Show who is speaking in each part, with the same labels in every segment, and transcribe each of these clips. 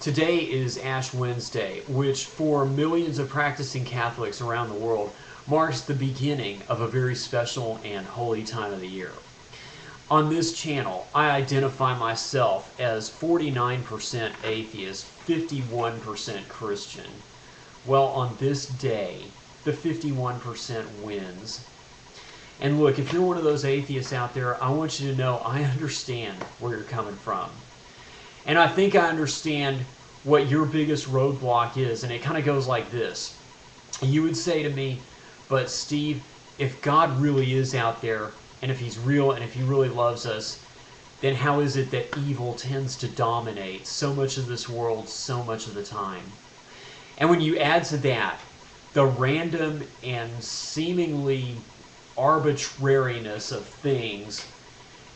Speaker 1: Today is Ash Wednesday, which for millions of practicing Catholics around the world marks the beginning of a very special and holy time of the year. On this channel, I identify myself as 49% atheist, 51% Christian. Well, on this day, the 51% wins. And look, if you're one of those atheists out there, I want you to know I understand where you're coming from. And I think I understand what your biggest roadblock is, and it kind of goes like this. You would say to me, but Steve, if God really is out there, and if he's real, and if he really loves us, then how is it that evil tends to dominate so much of this world so much of the time? And when you add to that the random and seemingly arbitrariness of things,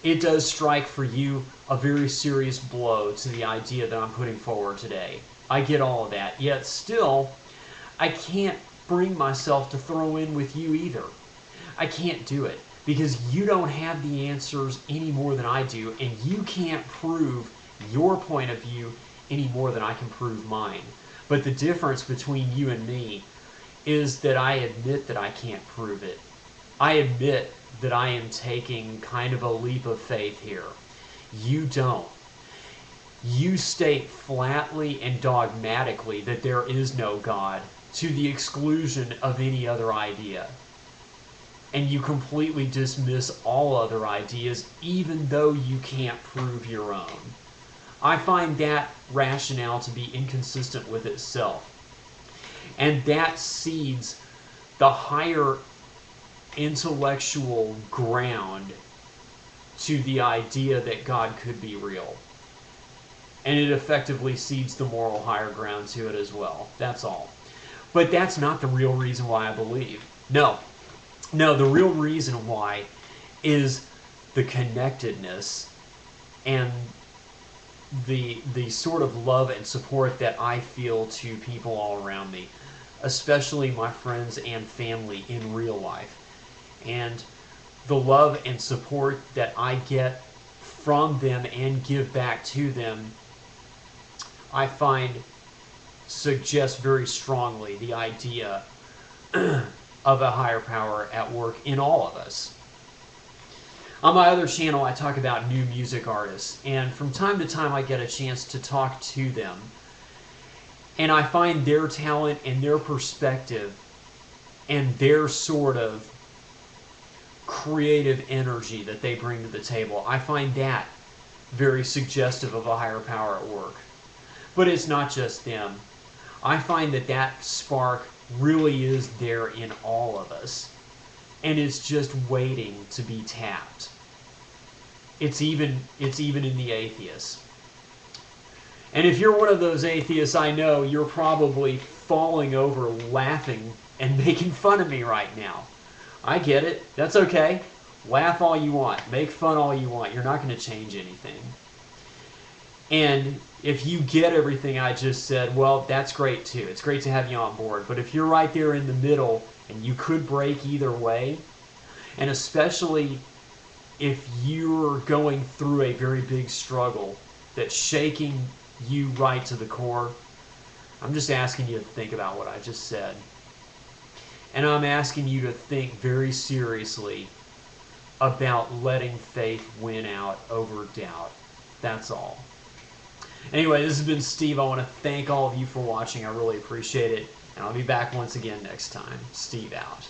Speaker 1: it does strike for you a very serious blow to the idea that I'm putting forward today. I get all of that, yet still, I can't bring myself to throw in with you either. I can't do it because you don't have the answers any more than I do, and you can't prove your point of view any more than I can prove mine. But the difference between you and me is that I admit that I can't prove it. I admit that I am taking kind of a leap of faith here. You don't. You state flatly and dogmatically that there is no God to the exclusion of any other idea. And you completely dismiss all other ideas even though you can't prove your own. I find that rationale to be inconsistent with itself. And that cedes the higher intellectual ground to the idea that God could be real. And it effectively cedes the moral higher ground to it as well. That's all. But that's not the real reason why I believe. No, the real reason why is the connectedness and the sort of love and support that I feel to people all around me, especially my friends and family in real life. And the love and support that I get from them and give back to them, I find suggests very strongly the idea of a higher power at work in all of us. On my other channel, I talk about new music artists, and from time to time I get a chance to talk to them. And I find their talent and their perspective and their sort of creative energy that they bring to the table, I find that very suggestive of a higher power at work. But it's not just them. I find that that spark really is there in all of us, and it's just waiting to be tapped. It's even in the atheists. And if you're one of those atheists, I know you're probably falling over laughing and making fun of me right now. I get it. That's okay. Laugh all you want. Make fun all you want. You're not going to change anything. And if you get everything I just said, well, that's great too. It's great to have you on board. But if you're right there in the middle and you could break either way, and especially if you're going through a very big struggle that's shaking you right to the core, I'm just asking you to think about what I just said. And I'm asking you to think very seriously about letting faith win out over doubt. That's all. Anyway, this has been Steve. I want to thank all of you for watching. I really appreciate it. And I'll be back once again next time. Steve out.